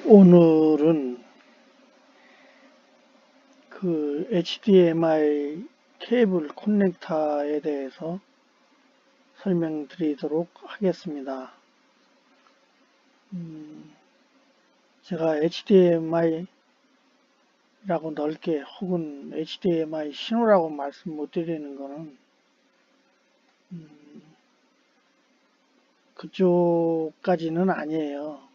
오늘은 그 HDMI 케이블 커넥터에 대해서 설명드리도록 하겠습니다. 제가 HDMI라고 넓게 혹은 HDMI 신호라고 말씀 못 드리는 거는 그쪽까지는 아니에요.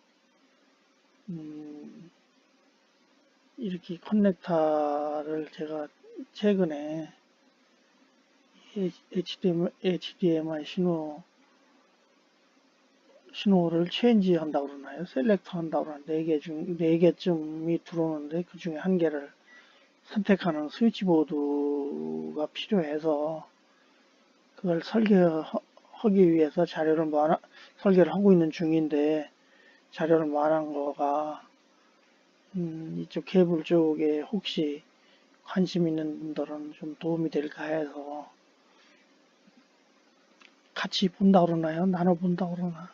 이렇게 커넥터를 제가 최근에 HDMI 신호를 체인지 한다고 그러나요? 셀렉터 한다고 그러나 4개쯤이 들어오는데 그 중에 한 개를 선택하는 스위치보드가 필요해서 그걸 설계하기 위해서 설계를 하고 있는 중인데 자료를 말한 거가 이쪽 케이블 쪽에 혹시 관심 있는 분들은 좀 도움이 될까 해서 같이 본다 그러나요? 나눠 본다 그러나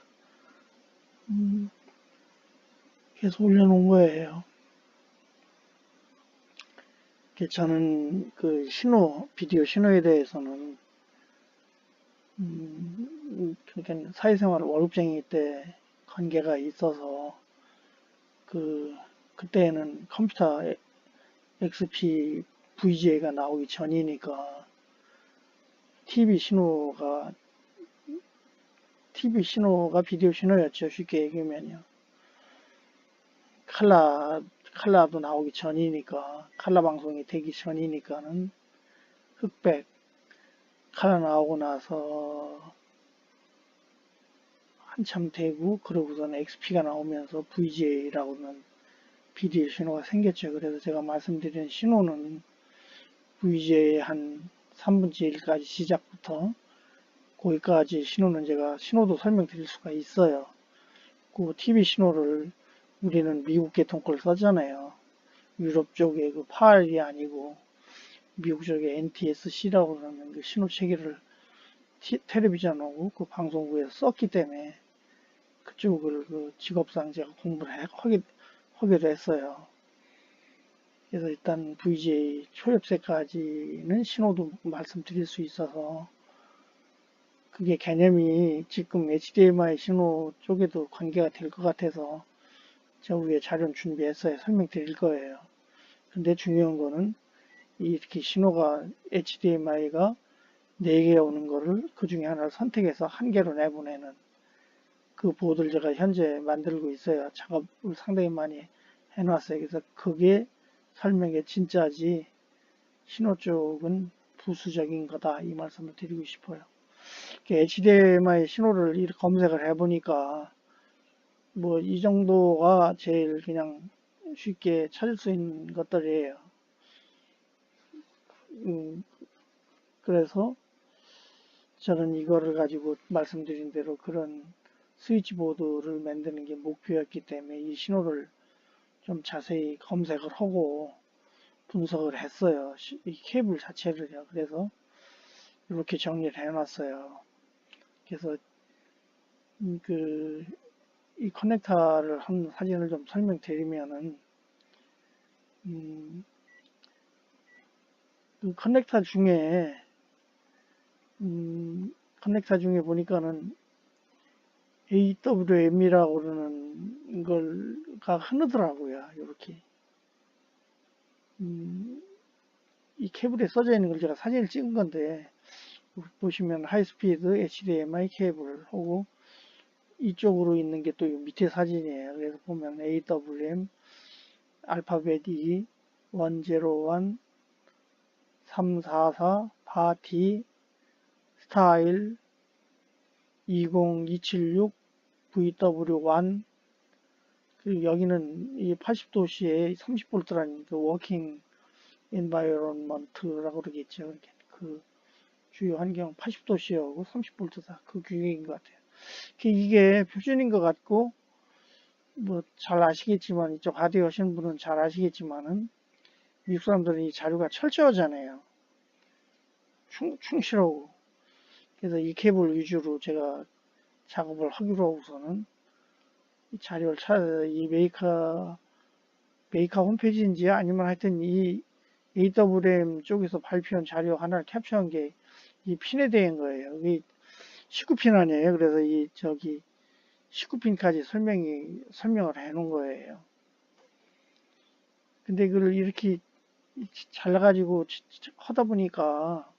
계속 올려놓은 거예요. 저는 그 비디오 신호에 대해서는 그러니까 사회생활 월급쟁이 때 관계가 있어서 그때는 컴퓨터 XP VGA가 나오기 전이니까 TV 신호가 비디오 신호였죠. 쉽게 얘기하면요. 칼라도 나오기 전이니까, 칼라 방송이 되기 전이니까는 흑백, 칼라 나오고 나서 한참 되고, 그러고선 XP가 나오면서 VGA라고는 비디오 신호가 생겼죠. 그래서 제가 말씀드린 신호는 VGA 한 3분의 1까지 시작부터 거기까지 신호는 제가 신호도 설명드릴 수가 있어요. 그 TV 신호를 우리는 미국 계통 걸 쓰잖아요. 유럽 쪽에 그 PAL이 아니고 미국 쪽에 NTSC라고 그러는 그 신호 체계를 텔레비전하고 그 방송국에서 썼기 때문에 그쪽을 그 직업상 제가 공부를 하기도 했어요. 그래서 일단 VGA 초엽세까지는 신호도 말씀드릴 수 있어서 그게 개념이 지금 HDMI 신호 쪽에도 관계가 될 것 같아서 저 위에 자료를 준비했어요. 설명드릴 거예요. 근데 중요한 거는 이렇게 신호가 HDMI가 4개 오는 거를 그 중에 하나를 선택해서 한 개로 내보내는 그 보드를 제가 현재 만들고 있어요. 작업을 상당히 많이 해놨어요. 그래서 그게 설명의 진짜지 신호 쪽은 부수적인 거다 이 말씀을 드리고 싶어요. HDMI 신호를 이렇게 검색을 해보니까 뭐 이 정도가 제일 그냥 쉽게 찾을 수 있는 것들이에요. 그래서 저는 이거를 가지고 말씀드린 대로 그런 스위치보드를 만드는 게 목표였기 때문에 이 신호를 좀 자세히 검색을 하고 분석을 했어요. 이 케이블 자체를요. 그래서 이렇게 정리를 해놨어요. 그래서 이 커넥터를 한 사진을 좀 설명드리면은 그 커넥터 중에 보니까는 AWM이라고 그러는 걸가 흐르더라고요. 이렇게 이 케이블에 써져 있는 걸 제가 사진을 찍은 건데 보시면 하이스피드 HDMI 케이블 하고 이쪽으로 있는 게 또 밑에 사진이에요. 그래서 보면 AWM 알파벳 E 101 344 바티 스타일 20276 VW1 그리고 여기는 이 80도씨에 30V라는 그 워킹 엔바이러먼트라고 그러겠죠. 그 주요 환경 80도씨하고 30V다. 그 규격인 것 같아요. 이게 표준인 것 같고 뭐 잘 아시겠지만 이쪽 하드웨어 하시는 분은 잘 아시겠지만은 미국 사람들은 이 자료가 철저하잖아요. 충실하고 그래서 이 케이블 위주로 제가 작업을 하기로 하고서는 이 자료를 찾아서 이 메이커 홈페이지인지 아니면 하여튼 이 AWM 쪽에서 발표한 자료 하나를 캡처한 게 이 핀에 대한 거예요. 이게 19핀 아니에요. 그래서 이 저기 19핀까지 설명을 해 놓은 거예요. 근데 그걸 이렇게 잘라가지고 하다 보니까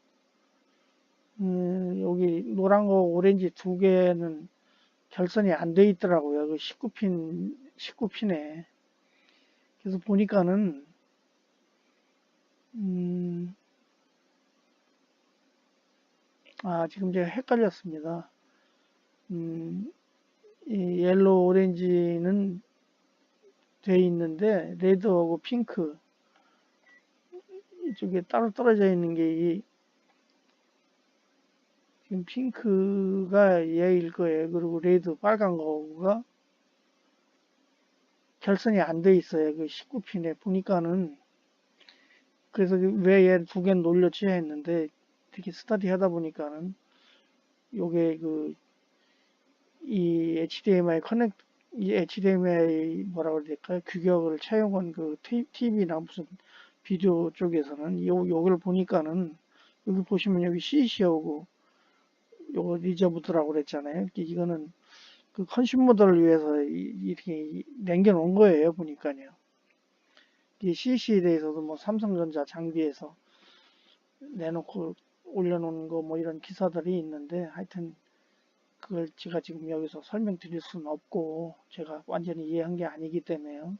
여기 노란 거 오렌지 두 개는 결선이 안 돼 있더라고요. 그 19핀에. 그래서 보니까는 지금 제가 헷갈렸습니다. 이 옐로우 오렌지는 돼 있는데 레드하고 핑크 이쪽에 따로 떨어져 있는 게 지금 핑크가 얘일 거예요. 그리고 레드 빨간 거가 결선이 안 돼 있어요. 그 19핀에 보니까는. 그래서 왜 얘 두 개는 놀렸지 했는데 특히 스터디 하다 보니까는 요게 이 HDMI 뭐라 그래야 될까요? 규격을 차용한 그 TV나 무슨 비디오 쪽에서는 요걸 보니까는 여기 보시면 여기 CC하고 요거 리저브드라고 그랬잖아요. 이거는 그 컨슈머들을 위해서 이렇게 남겨놓은 거예요. 보니까요. 이 CC에 대해서도 뭐 삼성전자 장비에서 내놓고 올려놓은 거 뭐 이런 기사들이 있는데 하여튼 그걸 제가 지금 여기서 설명드릴 수는 없고 제가 완전히 이해한 게 아니기 때문에요.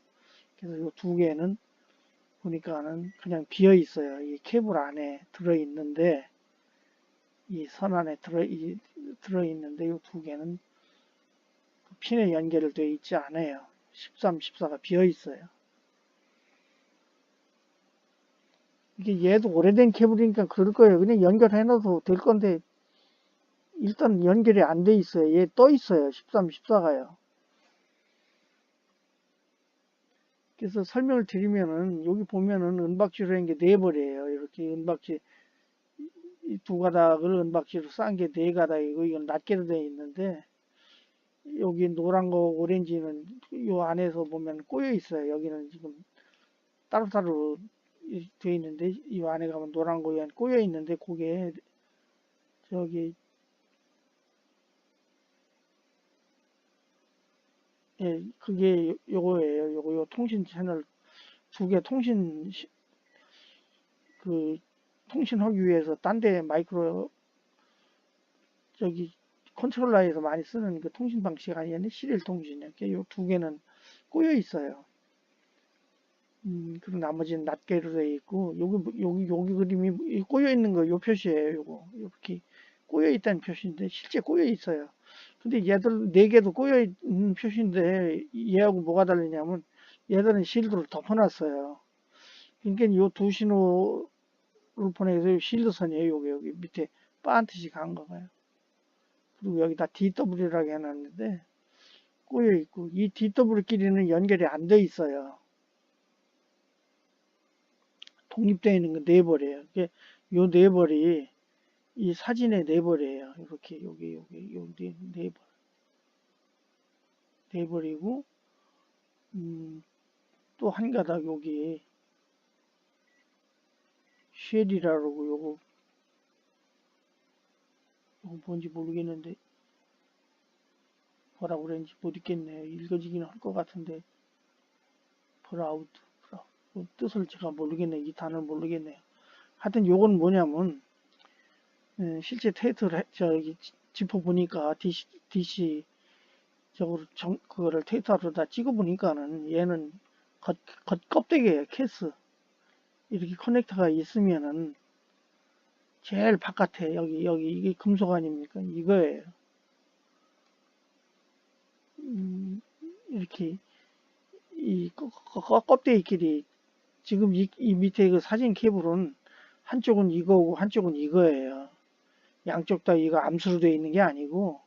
그래서 이 두 개는 보니까는 그냥 비어 있어요. 이 케이블 안에 들어 있는데 이 선 안에 들어 있는데 이 두 개는 핀에 연결되어 있지 않아요. 13, 14가 비어 있어요. 이게 얘도 오래된 케이블이니까 그럴 거예요. 그냥 연결해 놔도 될 건데 일단 연결이 안 돼 있어요. 얘 떠 있어요. 13, 14가요. 그래서 설명을 드리면은 여기 보면은 은박지로 한 게 네 벌이에요. 이렇게 은박지 이 두 가닥을 은박지로 싼 게 네 가닥이고 이건 낱개로 되어 있는데 여기 노란 거 오렌지는 요 안에서 보면 꼬여 있어요. 여기는 지금 따로따로 되어 있는데 이 안에 가면 노란 거 꼬여 있는데 그게 저기 예, 그게 요거예요. 요 통신 채널 두 개 통신하기 위해서 딴 데 마이크로 저기 컨트롤러에서 많이 쓰는 그 통신 방식 아니었네. 시리얼 통신이요. 요 두 개는 꼬여 있어요. 그리고 나머지는 낱개로 되어 있고 여기 그림이 꼬여 있는 거 요 표시예요. 요거 이렇게 꼬여 있다는 표시인데 실제 꼬여 있어요. 근데 얘들 네 개도 꼬여 있는 표시인데 얘하고 뭐가 다르냐면 얘들은 실드를 덮어놨어요. 그러니까 요 두 신호를 보내서 실드선이에요. 여기 밑에 반듯이 간 거가요. 그리고 여기다 DW라고 해놨는데 꼬여 있고 이 DW끼리는 연결이 안 돼 있어요. 독립되어 있는 건 네 벌이에요. 요 네 벌이 이 사진의 네 벌이에요. 이렇게 여기 요네 벌. 네 벌이고 또 한 가닥 여기 쉘이라고 요거 뭔지 모르겠는데 뭐라고 그랬는지 모르겠네요. 읽어지긴 할 것 같은데 브라우드 뜻을 제가 모르겠네요. 이 단어를 모르겠네요. 하여튼 요건 뭐냐면 실제 테이트를 저기 짚어보니까 DC 저거를 그거를 테이트로 다 찍어보니까는 얘는 껍데기예요. 케이스 이렇게 커넥터가 있으면은 제일 바깥에 여기 이게 금속 아닙니까? 이거예요. 이렇게 이 껍데기끼리 지금 이 밑에 그 사진 케이블은 한쪽은 이거고 한쪽은 이거예요. 양쪽 다 이거 암수로 되어 있는 게 아니고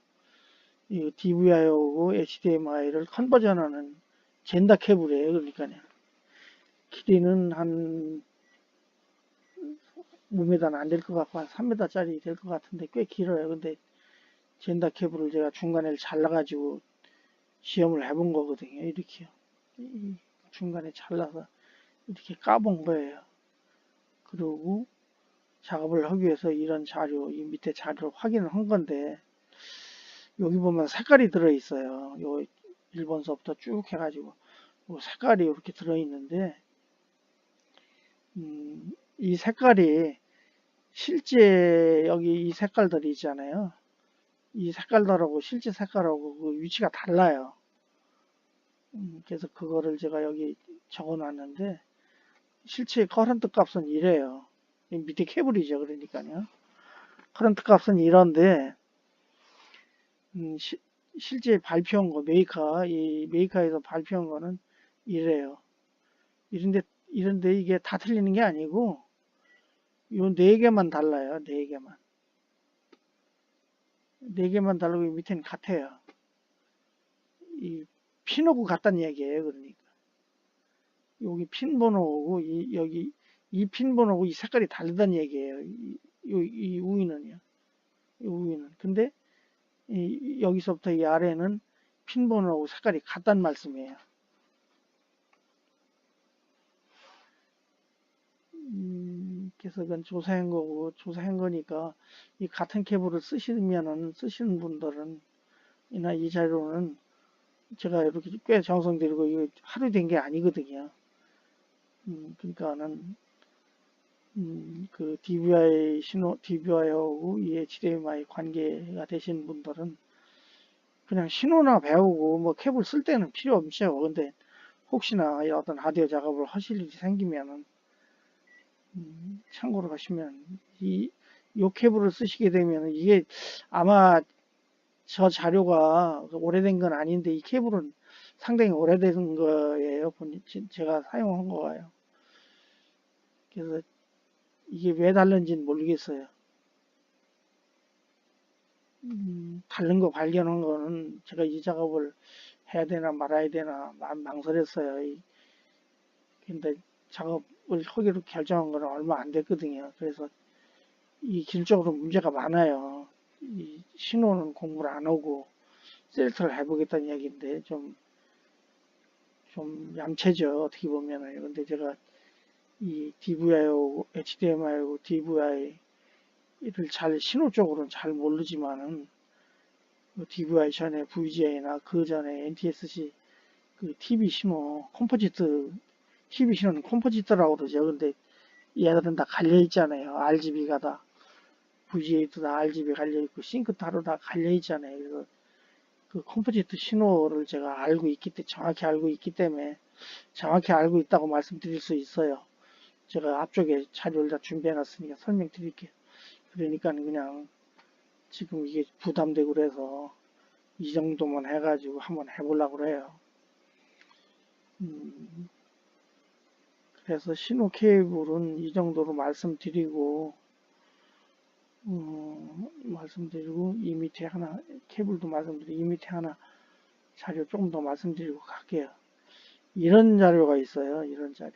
이 DVI하고 HDMI를 컨버전하는 젠다 케이블이에요. 그러니까요. 길이는 한 5m는 안 될 것 같고 한 3m짜리 될 것 같은데 꽤 길어요. 근데 젠다 케이블을 제가 중간에 잘라가지고 시험을 해본 거거든요. 이렇게요. 이 중간에 잘라서 이렇게 까본 거예요. 그리고 작업을 하기 위해서 이런 자료, 이 밑에 자료를 확인을 한 건데, 여기 보면 색깔이 들어있어요. 요 1번서부터 쭉 해가지고 요 색깔이 이렇게 들어있는데, 이 색깔이 실제 여기 이 색깔들이 있잖아요. 이 색깔들하고 실제 색깔하고 그 위치가 달라요. 그래서 그거를 제가 여기 적어 놨는데, 실제 커런트 값은 이래요. 밑에 케이블이죠. 그러니까요. 커런트 값은 이런데, 실제 발표한 거, 이 메이커에서 발표한 거는 이래요. 이런데 이게 다 틀리는 게 아니고, 요 네 개만 달라요. 네 개만. 네 개만 다르고 밑에는 같아요. 이 핀하고 같다는 얘기예요. 그러니까. 여기 핀 번호고, 여기 이 핀 번호고 이 색깔이 다르다는 얘기예요. 이 우위는요. 이 우위는. 근데 여기서부터 이 아래는 핀 번호하고 색깔이 같다는 말씀이에요. 그래서 그건 조사한 거고, 조사한 거니까 이 같은 케이블을 쓰시는 분들은 이나 이 자료는 제가 이렇게 꽤 정성 들이고 이거 하루 된 게 아니거든요. 그러니까는 그 DVI하고 이 HDMI 관계가 되신 분들은 그냥 신호나 배우고 뭐 케이블 쓸 때는 필요 없죠. 근데 혹시나 어떤 하드웨어 작업을 하실 일이 생기면은 참고로 하시면 요 케이블을 쓰시게 되면 이게 아마 저 자료가 오래된 건 아닌데 이 케이블은 상당히 오래된 거예요. 제가 사용한 거예요. 그래서 이게 왜 다른지는 모르겠어요. 다른 거 발견한 거는 제가 이 작업을 해야 되나 말아야 되나 망설였어요. 근데 작업을 하기로 결정한 거는 얼마 안 됐거든요. 그래서 이 기술적으로 문제가 많아요. 이 신호는 공부를 안 하고 셀렉트를 해보겠다는 얘기인데 좀 얌체죠. 어떻게 보면은. 근데 제가 이 DVI하고 HDMI하고 DVI를 신호 쪽으로는 잘 모르지만은 DVI 전에 VGA나 그 전에 NTSC 그 TV 신호 컴포지트 TV 신호는 컴포지트라고 그러죠. 근데 얘들은 다 갈려 있잖아요. RGB가 다 VGA도 다 RGB 갈려 있고 싱크 따로 다 갈려 있잖아요. 그래서 그 컴포지트 신호를 제가 정확히 알고 있기 때문에 정확히 알고 있다고 말씀드릴 수 있어요. 제가 앞쪽에 자료를 다 준비해 놨으니까 설명드릴게요. 그러니까 그냥 지금 이게 부담되고 그래서 이 정도만 해가지고 한번 해보려고 그래요. 그래서 신호 케이블은 이 정도로 말씀드리고 이 밑에 하나 케이블도 말씀드리고 이 밑에 하나 자료 조금 더 말씀드리고 갈게요. 이런 자료가 있어요. 이런 자료.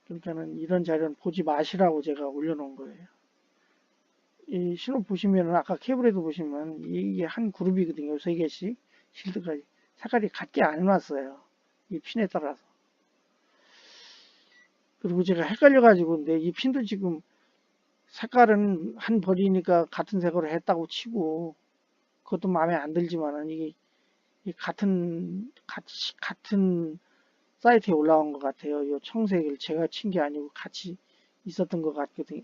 그러니까는 이런 자료는 보지 마시라고 제가 올려놓은 거예요. 이 신호 보시면은 아까 케이블에도 보시면 이게 한 그룹이거든요. 3개씩 실드까지 색깔이 같게 안 해놨어요. 이 핀에 따라서. 그리고 제가 헷갈려가지고 근데 이 핀도 지금 색깔은 한 벌이니까 같은 색으로 했다고 치고 그것도 마음에 안 들지만은 이게 같은 사이트에 올라온 것 같아요. 이 청색을 제가 친 게 아니고 같이 있었던 것 같거든요.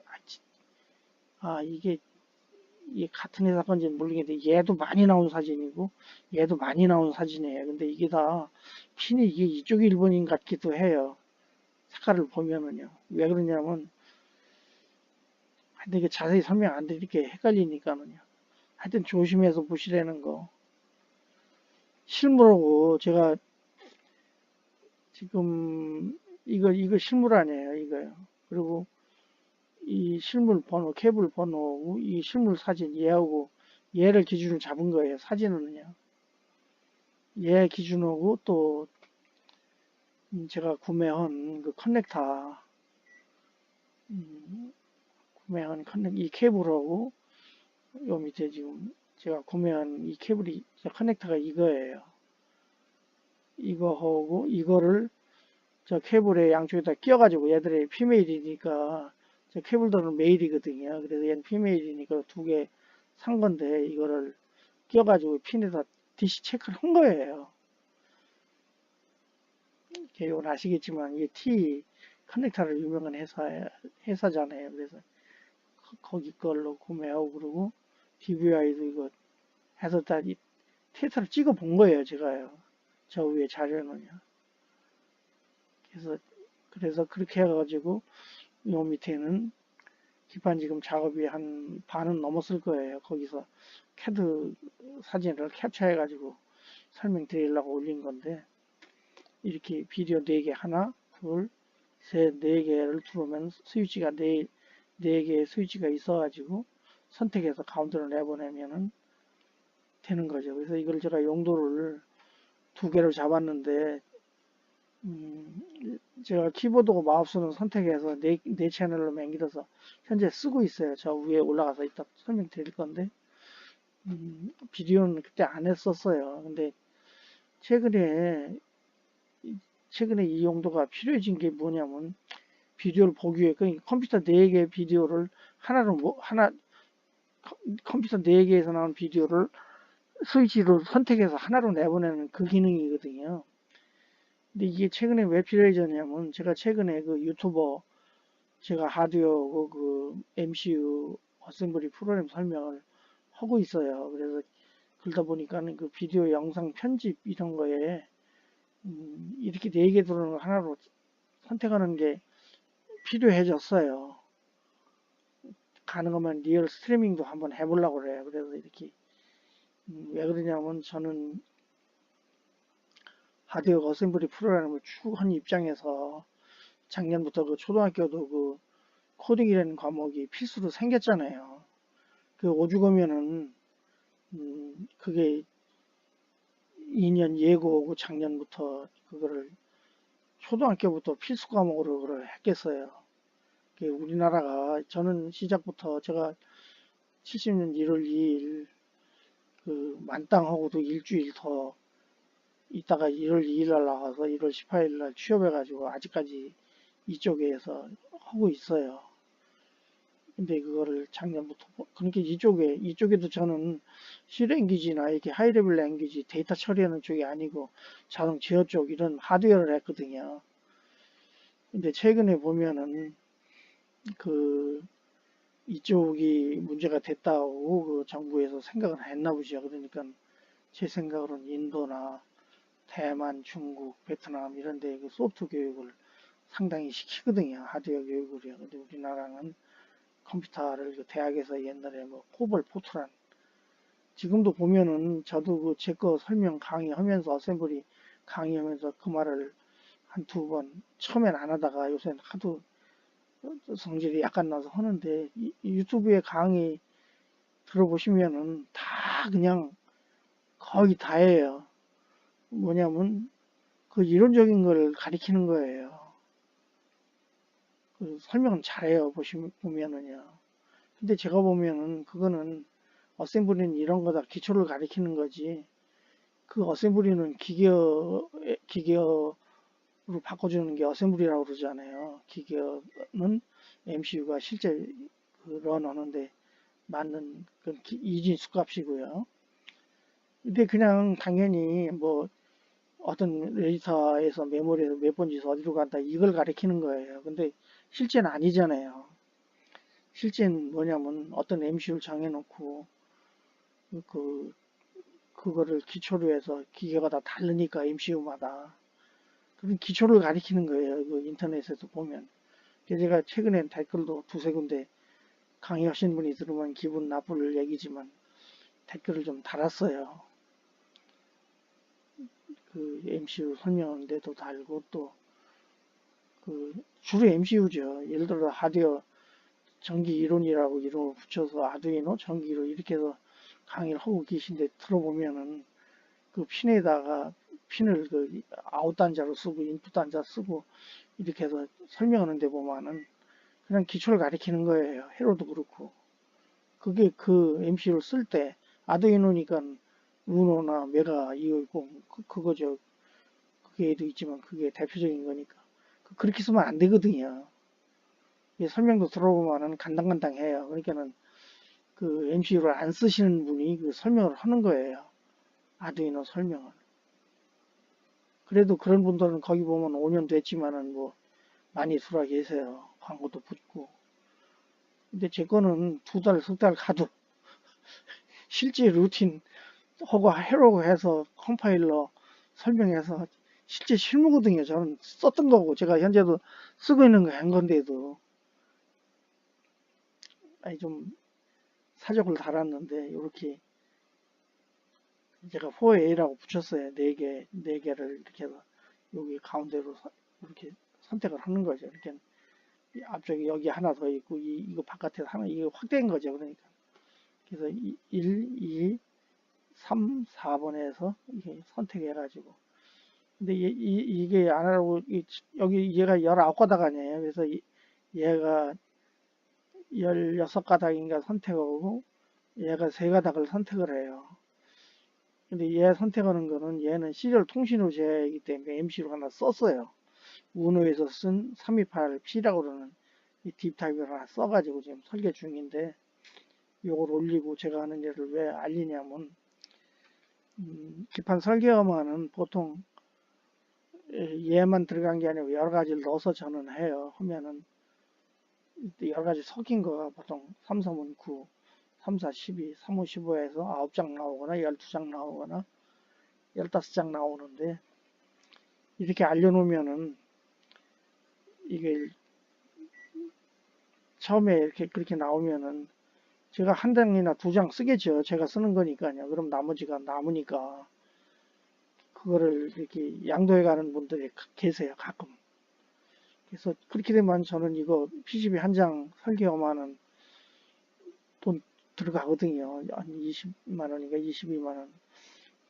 이게 같은 회사 건지는 모르겠는데 얘도 많이 나온 사진이고 얘도 많이 나온 사진이에요. 근데 이게 다 핀이 이게 이쪽이 일본인 같기도 해요. 색깔을 보면은요. 왜 그러냐면 하여튼 이게 자세히 설명 안 드릴게 헷갈리니까는요. 하여튼 조심해서 보시라는 거. 실물하고 제가 지금 이거 실물 아니에요. 이거요. 그리고 이 실물 번호, 케이블 번호, 이 실물 사진 얘하고 얘를 기준으로 잡은 거예요. 사진은요. 얘 기준하고 또 제가 구매한 그 커넥터, 구매한 이 케이블하고 요 밑에 지금 제가 구매한 이 케이블이 커넥터가 이거예요. 이거하고 이거를 저 케이블에 양쪽에다 끼워가지고 얘들이 피메일이니까 저 케이블들은 메일이거든요. 그래서 얘는 피메일이니까 두 개 산 건데 이거를 끼워가지고 핀에다 DC 체크를 한 거예요. 이건 아시겠지만 이게 T 커넥터를 유명한 회사잖아요. 그래서 거기 걸로 구매하고 그러고 DVI도 이거 해서 다 테스트를 찍어 본 거예요. 제가요. 저 위에 자료는요. 그래서 그렇게 해가지고 요 밑에는 기판 지금 작업이 한 반은 넘었을 거예요. 거기서 캐드 사진을 캡처해가지고 설명드리려고 올린 건데 이렇게 비디오 4개 하나, 둘, 셋, 4개를 들어오면 스위치가 4개의 스위치가 있어가지고 선택해서 가운데로 내보내면은 되는 거죠. 그래서 이걸 제가 용도를 2개를 잡았는데 제가 키보드고 마우스는 선택해서 네 채널로 맹길어서 현재 쓰고 있어요. 저 위에 올라가서 이따 설명드릴 건데 비디오는 그때 안 했었어요. 근데 최근에 이 용도가 필요해진 게 뭐냐면 비디오를 보기 위해 그러니까 컴퓨터 4개의 비디오를 컴퓨터 4개에서 나온 비디오를 스위치로 선택해서 하나로 내보내는 그 기능이거든요. 근데 이게 최근에 왜 필요해졌냐면 제가 최근에 그 유튜버 제가 하드웨어 그 MCU 어셈블리 프로그램 설명을 하고 있어요. 그래서 그러다 보니까는 그 비디오 영상 편집 이런 거에 이렇게 4개 들어오는 걸 하나로 선택하는 게 필요해졌어요. 가능하면 리얼 스트리밍도 한번 해보려고 그래요. 그래서 이렇게 왜 그러냐면 저는 하드웨어 어셈블리 프로그램을 쭉 한 입장에서 작년부터 그 초등학교도 그 코딩이라는 과목이 필수로 생겼잖아요. 그 오죽하면은 그게 2년 예고고 작년부터 그거를 초등학교부터 필수 과목으로 그걸 했겠어요. 우리나라가 저는 시작부터 제가 70년 1월 2일 그 만땅하고도 일주일 더 있다가 1월 2일 날 나가서 1월 18일 날 취업해가지고 아직까지 이쪽에서 하고 있어요. 근데 그거를 작년부터 그러니까 이쪽에도 저는 C 랭귀지나 이렇게 하이 레벨 랭귀지 데이터 처리하는 쪽이 아니고 자동 제어 쪽 이런 하드웨어를 했거든요. 근데 최근에 보면은 그 이쪽이 문제가 됐다고 그 정부에서 생각을 했나 보죠. 그러니까 제 생각으로는 인도나 대만, 중국, 베트남 이런 데 그 소프트 교육을 상당히 시키거든요. 하드웨어 교육을요. 근데 우리나라는 컴퓨터를 그 대학에서 옛날에 뭐 포벌 포트란 지금도 보면은 저도 그 제 거 설명 강의하면서 어셈블리 강의하면서 그 말을 한 두 번 처음엔 안 하다가 요새는 하도 성질이 약간 나서 하는데 유튜브에 강의 들어보시면은 다 그냥 거의 다예요. 뭐냐면 그 이론적인 걸 가리키는 거예요. 그 설명은 잘해요. 보면은요. 근데 제가 보면은 그거는 어셈블리는 이런 거다 기초를 가리키는 거지. 그 어셈블리는 기계어로 바꿔주는 게 어셈블리라고 그러잖아요. 기계어는 MCU가 실제 그 런하는데 맞는 그 이진수 값이고요. 근데 그냥 당연히 뭐 어떤 레지스터에서 메모리에서 몇 번지에서 어디로 간다 이걸 가리키는 거예요. 근데 실제는 아니잖아요. 실제는 뭐냐면 어떤 MCU를 정해놓고 그 그거를 기초로 해서 기계가 다 다르니까 MCU마다 그런 기초를 가리키는 거예요. 그 인터넷에서 보면. 그래서 제가 최근엔 댓글도 두세 군데 강의하신 분이 들으면 기분 나쁠 얘기지만 댓글을 좀 달았어요. 그 MCU 설명하는데도 달고 또 그 주로 MCU죠. 예를 들어 하드웨어 전기 이론이라고 이름을 붙여서 아두이노 전기 이론 이렇게 해서 강의를 하고 계신데 들어보면은 그 핀에다가 핀을 그 아웃 단자로 쓰고 인풋 단자 쓰고 이렇게 해서 설명하는데 보면은 그냥 기초를 가리키는 거예요. 회로도 그렇고 그게 그 MCU를 쓸 때 아두이노니까 우노나 메가 이거 있고 그거죠. 그게도 있지만 그게 대표적인 거니까 그렇게 쓰면 안 되거든요. 설명도 들어보면은 간당간당해요. 그러니까는 그 MCU를 안 쓰시는 분이 그 설명을 하는 거예요. 아두이노 설명을. 그래도 그런 분들은 거기 보면 5년 됐지만은 뭐 많이 들어와 계세요. 광고도 붙고. 근데 제 거는 2달, 3달 가도 실제 루틴 하고 해라고 해서 컴파일러 설명해서 실제 실무거든요. 저는 썼던 거고 제가 현재도 쓰고 있는 거 한 건데도 아니 좀 사족을 달았는데 이렇게 제가 4A라고 붙였어요. 4개를 이렇게 해서 여기 가운데로 이렇게 선택을 하는 거죠. 이렇게 앞쪽에 여기 하나 더 있고 이거 바깥에 하나 이거 확대인 거죠. 그러니까 그래서 1, 2, 3, 4번에서 이게 선택해가지고 근데 이게 안 하고 여기 얘가 19가닥 아니에요. 그래서 얘가 16가닥인가 선택하고 얘가 3가닥을 선택을 해요. 근데 얘 선택하는 거는 얘는 시리얼 통신호재이기 때문에 MC로 하나 썼어요. 우노에서 쓴 328P라고 그러는 이 딥타입을 하나 써가지고 지금 설계 중인데 요걸 올리고 제가 하는 일을 왜 알리냐면 기판 설계하면은 보통 얘만 들어간 게 아니고 여러 가지를 넣어서 저는 해요. 하면은 여러 가지 섞인 거가 보통 3, 3은 9, 3, 4, 12, 3, 5, 15에서 9장 나오거나 12장 나오거나 15장 나오는데 이렇게 알려놓으면은 이게 처음에 이렇게 그렇게 나오면은 제가 한 장이나 2장 쓰겠죠. 제가 쓰는 거니까요. 그럼 나머지가 남으니까 그거를 이렇게 양도해 가는 분들이 계세요. 가끔. 그래서 그렇게 되면 저는 이거 PCB 한 장 설계하면은 돈 들어가거든요. 한 20만 원인가 22만 원.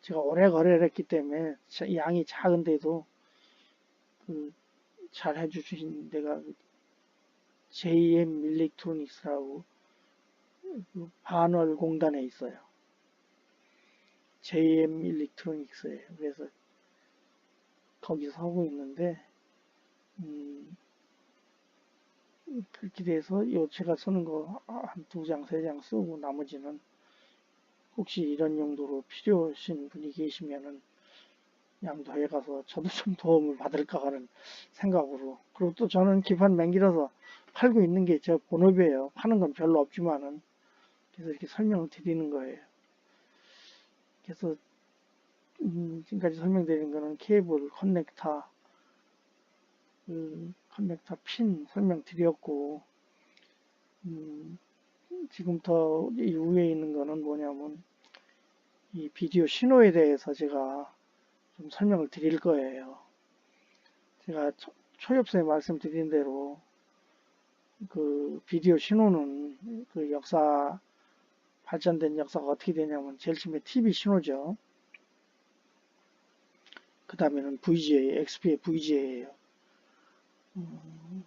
제가 오래 거래를 했기 때문에 양이 작은데도 잘 해주신 데가 JM 일렉트로닉스라고 반월 공단에 있어요. JM 일렉트로닉스예요. 그래서 거기서 하고 있는데 그렇게 돼서 제가 쓰는 거 한 2장, 3장 쓰고 나머지는 혹시 이런 용도로 필요하신 분이 계시면은 양도해 가서 저도 좀 도움을 받을까 하는 생각으로. 그리고 또 저는 기판 맹길어서 팔고 있는 게 제 본업이에요. 파는 건 별로 없지만은 그래서 이렇게 설명을 드리는 거예요. 그래서 지금까지 설명드린 거는 케이블, 커넥터 핀 설명드렸고 지금부터 이후에 있는 거는 뭐냐면 이 비디오 신호에 대해서 제가 좀 설명을 드릴 거예요. 제가 초엽서에 말씀드린 대로 그 비디오 신호는 그 발전된 역사가 어떻게 되냐면 제일 처음에 TV 신호죠. 그 다음에는 VGA, XP의 VGA예요.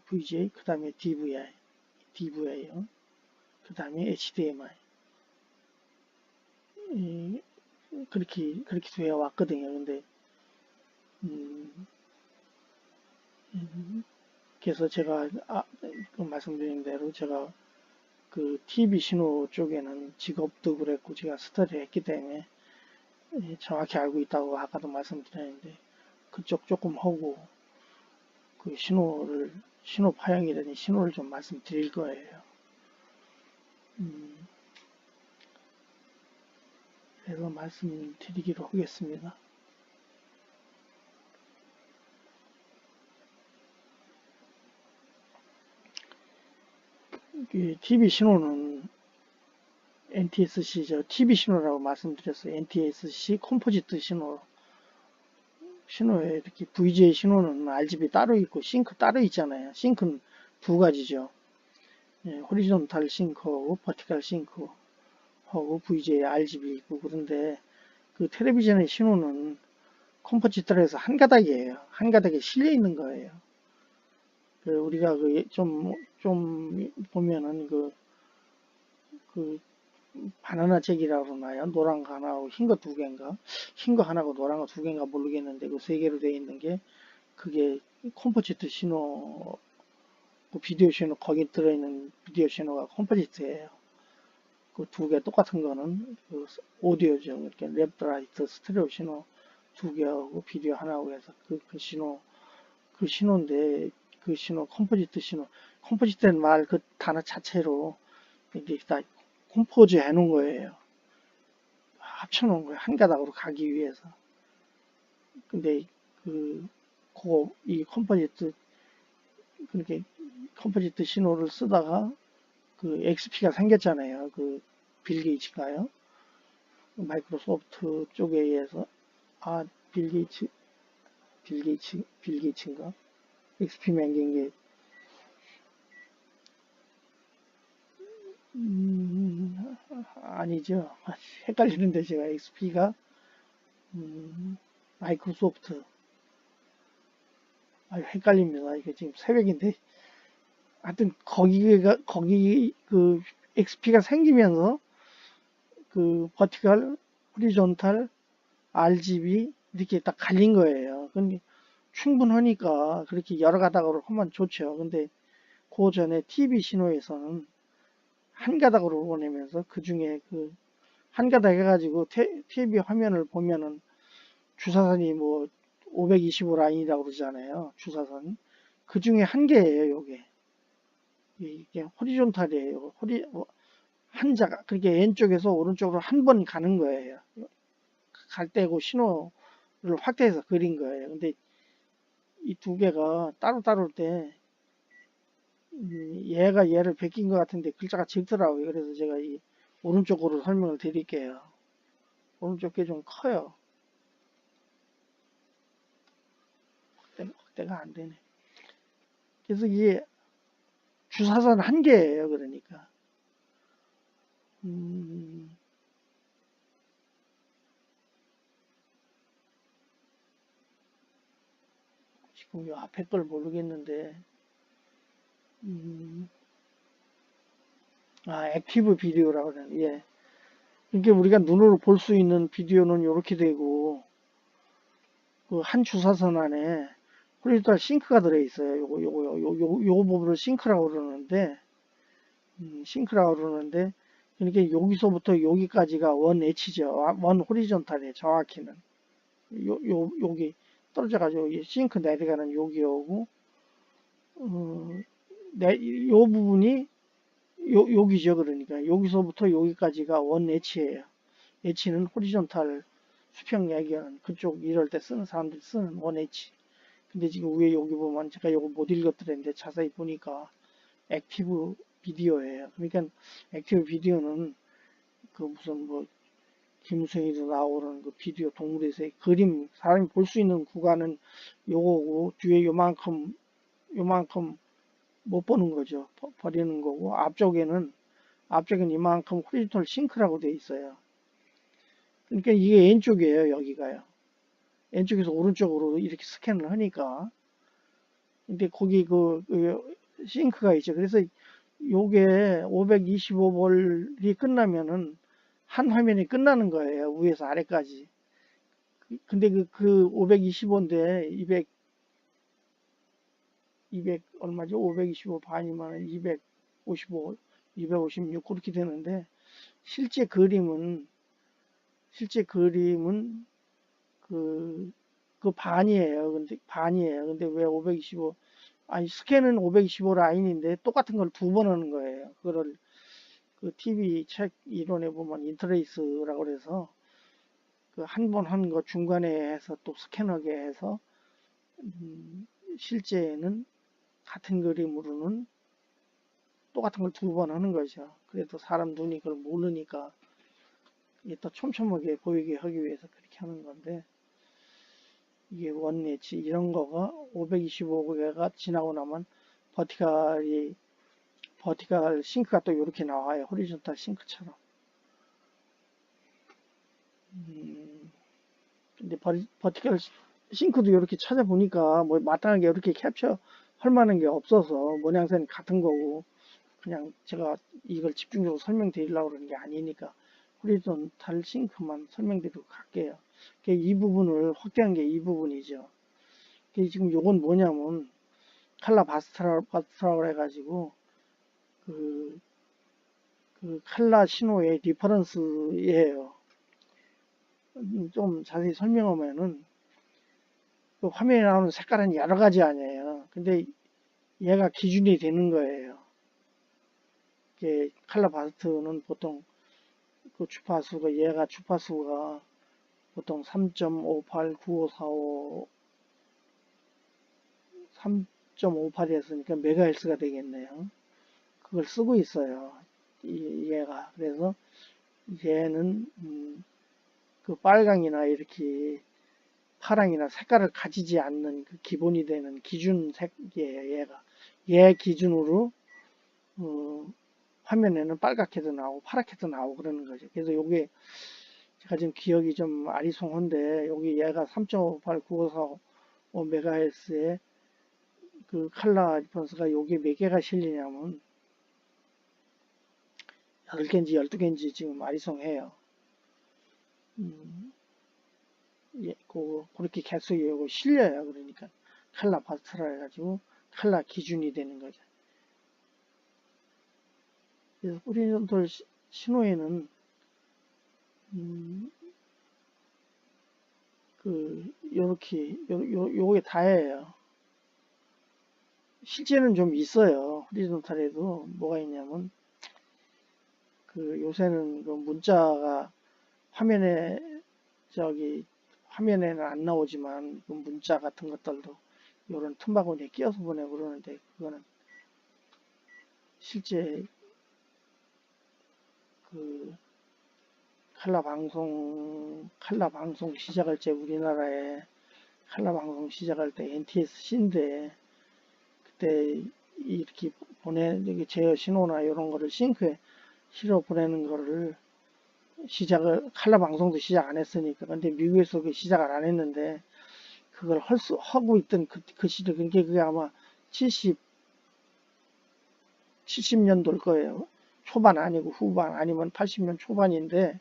VGA, 그 다음에 DVI요. 그 다음에 HDMI. 그렇게 되어 왔거든요. 근데 그래서 제가 말씀드린 대로 제가 그 TV 신호 쪽에는 직업도 그랬고 제가 스터디를 했기 때문에 정확히 알고 있다고 아까도 말씀드렸는데 그쪽 조금 하고 그 신호 파형이라든지 신호를 좀 말씀드릴 거예요. 그래서 말씀드리기로 하겠습니다. TV 신호는 NTSC TV 신호라고 말씀드렸어요. NTSC 컴포지트 신호에 이렇게 VGA 신호는 RGB 따로 있고 싱크 따로 있잖아요. 싱크는 2가지죠. 호리존탈 싱크하고 버티컬 싱크하고 VGA RGB 있고 그런데 그 텔레비전의 신호는 컴포지트로 해서 한 가닥이에요. 한 가닥에 실려 있는 거예요. 우리가 좀 보면은 그 바나나 잭이라고 그러나요? 노란 거 하나하고 흰 거 두 개인가? 흰 거 하나고 노란 거 두 개인가 모르겠는데 그 세 개로 되어 있는 게 그게 컴포지트 신호, 그 비디오 신호 거기 들어있는 비디오 신호가 컴포지트예요. 그 두 개 똑같은 거는 그 오디오죠. 이렇게 랩트 라이트 스테레오 신호 두 개하고 비디오 하나하고 해서 그 신호 그 신호인데 그 신호 컴포지트 신호 컴포지트는 말 그 단어 자체로 이게 다 컴포즈 해 놓은 거예요. 합쳐 놓은 거예요. 한 가닥으로 가기 위해서. 근데 이 그렇게 컴포지트 신호를 쓰다가 그 XP가 생겼잖아요. 그 빌 게이츠가요. 마이크로소프트 쪽에 의해서 아, 빌 게이츠인가? XP 맹긴 게 아니죠. 헷갈리는데 제가 XP가 마이크로소프트 헷갈립니다. 이게 지금 새벽인데 하여튼 거기 그 XP가 생기면서 그 버티컬, 호리존탈, RGB 이렇게 딱 갈린 거예요. 근데 충분하니까 그렇게 여러 가닥으로 하면 좋죠. 근데 그 전에 TV 신호에서는 한 가닥으로 보내면서 그 중에 그 한 가닥 해가지고 TV 화면을 보면은 주사선이 뭐 525 라인이라고 그러잖아요. 주사선. 그 중에 한 개예요, 요게. 이게 호리존탈이에요. 한자가, 그렇게 왼쪽에서 오른쪽으로 한 번 가는 거예요. 갈 때고 신호를 확대해서 그린 거예요. 근데 이 두 개가 따로 때, 얘가 얘를 베낀 것 같은데 글자가 적더라고요. 그래서 제가 이 오른쪽으로 설명을 드릴게요. 오른쪽 게 좀 커요. 확대가 안 되네. 그래서 이게 주사선 한 개예요. 그러니까. 지금 요 앞에 걸 모르겠는데, 액티브 비디오라고 그러는, 예. 이게 우리가 눈으로 볼 수 있는 비디오는 이렇게 되고, 그 한 주사선 안에 호리존탈 싱크가 들어있어요. 요거 부분을 싱크라고 그러는데, 그러니까 여기서부터 여기까지가 원 엣지죠. 원 호리존탈이에요. 정확히는. 여기 떨어져가지고 싱크 내려가는 여기 오고, 요 부분이 여기죠. 그러니까 여기서부터 여기까지가 원 엣지예요. 엣지는 호리존탈 수평 얘기하는 그쪽 이럴 때 쓰는 사람들이 쓰는 원 엣지. 근데 지금 위에 여기 보면 제가 요거 못 읽었더랬는데 자세히 보니까 액티브 비디오예요. 그러니까 액티브 비디오는 그 무슨 뭐 김무성이도 나오는 그 비디오 동물에서의 그림 사람이 볼 수 있는 구간은 요거고 뒤에 요만큼 못 보는 거죠. 버리는 거고 앞쪽에는 이만큼 호리존탈 싱크라고 돼 있어요. 그러니까 이게 왼쪽이에요. 여기가요. 왼쪽에서 오른쪽으로 이렇게 스캔을 하니까 근데 거기 그 싱크가 있죠. 그래서 요게 525볼이 끝나면은 한 화면이 끝나는 거예요. 위에서 아래까지. 근데 그 525인데 200 얼마죠? 525 반이면 255, 256 그렇게 되는데 실제 그림은 그, 그 반이에요. 근데 왜 525, 아니, 스캔은 525 라인인데 똑같은 걸 두 번 하는 거예요. 그거를 그 TV 책 이론에 보면 인터레이스라고 그래서 그 한 번 하는 거 중간에 해서 또 스캔하게 해서 실제는 같은 그림으로는 똑같은 걸 두 번 하는 거죠. 그래도 사람 눈이 그걸 모르니까 이게 또 촘촘하게 보이게 하기 위해서 그렇게 하는 건데 이게 원 엣지 이런 거가 525개가 지나고 나면 버티컬 싱크가 또 이렇게 나와요. 호리존탈 싱크처럼. 근데 버티컬 싱크도 이렇게 찾아보니까 뭐 마땅하게 이렇게 캡처 할 만한 게 없어서 모양새는 같은 거고 그냥 제가 이걸 집중적으로 설명드리려고 그러는 게 아니니까 호리존탈 싱크만 설명드리고 갈게요. 이 부분을 확대한 게 이 부분이죠. 지금 요건 뭐냐면 칼라 바스트라고 해가지고 그, 그 칼라 신호의 리퍼런스예요. 좀 자세히 설명하면은 그 화면에 나오는 색깔은 여러 가지 아니에요. 근데 얘가 기준이 되는 거예요. 칼라 바스트는 보통 그 주파수가 얘가 주파수가 보통 3.58, 9545, 3.58이었으니까 메가헬스가 되겠네요. 그걸 쓰고 있어요. 얘가. 그래서 얘는 그 빨강이나 이렇게 파랑이나 색깔을 가지지 않는 그 기본이 되는 기준 색이에요. 얘가. 얘 기준으로 화면에는 빨갛게도 나오고 파랗게도 나오고 그러는 거죠. 그래서 요게 제가 지금 기억이 좀 아리송한데 여기 얘가 3.58, 9545 메가헬스에 그 칼라 리퍼런스가 요게 몇 개가 실리냐면 8개인지 12개인지 지금 아리송해요. 예, 그렇게 개수에 요거 실려요. 그러니까 칼라 바스트라 해가지고 칼라 기준이 되는 거죠. 그래서 호리존털 신호에는 요렇게 요게 다예요. 실제는 좀 있어요. 호리존탈에도 뭐가 있냐면 요새는 그 문자가 화면에는 안 나오지만 그 문자 같은 것들도 요런 틈바구니에 끼워서 보내고 그러는데 그거는 실제 그 칼라 방송 시작할 때 우리나라에 칼라 방송 시작할 때 NTSC인데 그때 이렇게 제어 신호나 이런 거를 싱크에 실어 보내는 거를 칼라 방송도 시작 안 했으니까. 근데 미국에서 그 시작을 안 했는데 그걸 하고 있던 그 시절, 그게 아마 70년도일 거예요. 초반 아니고 후반 아니면 80년 초반인데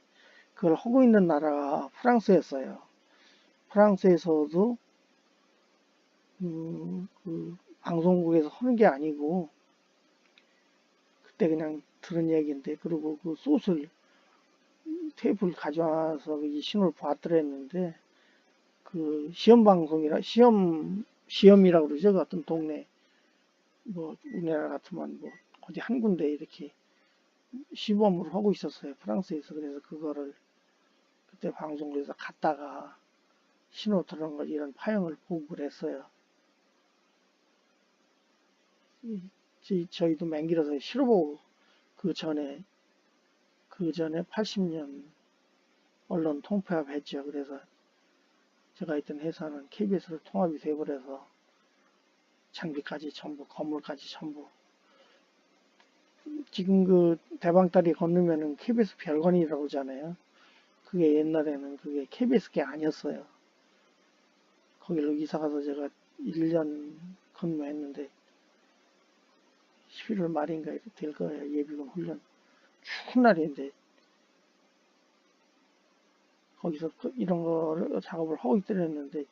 그걸 하고 있는 나라가 프랑스였어요. 프랑스에서도 그 방송국에서 하는 게 아니고 그때 그냥 들은 얘기인데, 그리고 그 테이프를 가져와서 이 신호를 봤더랬는데 그 시험이라고 그러죠. 그 어떤 동네 뭐 우리나라 같으면 뭐 어디 한 군데 이렇게 시범으로 하고 있었어요. 프랑스에서. 그래서 그거를 그때 방송국에서 갔다가 신호 들어온 거 이런 파형을 보고 그랬어요. 저희도 맹길어서 실어보고 그 전에 80년 언론 통폐합 했죠. 그래서 제가 있던 회사는 KBS로 통합이 돼버려서 장비까지 전부, 건물까지 전부. 지금 그 대방다리 건너면은 KBS 별관이라고 하잖아요. 그게 옛날에는 그게 KBS 게 아니었어요. 거기로 이사가서 제가 1년 근무했는데 11월 말인가 될 거예요. 예비군 훈련. 추운 날인데 거기서 이런 거를 작업을 하고 있더랬는데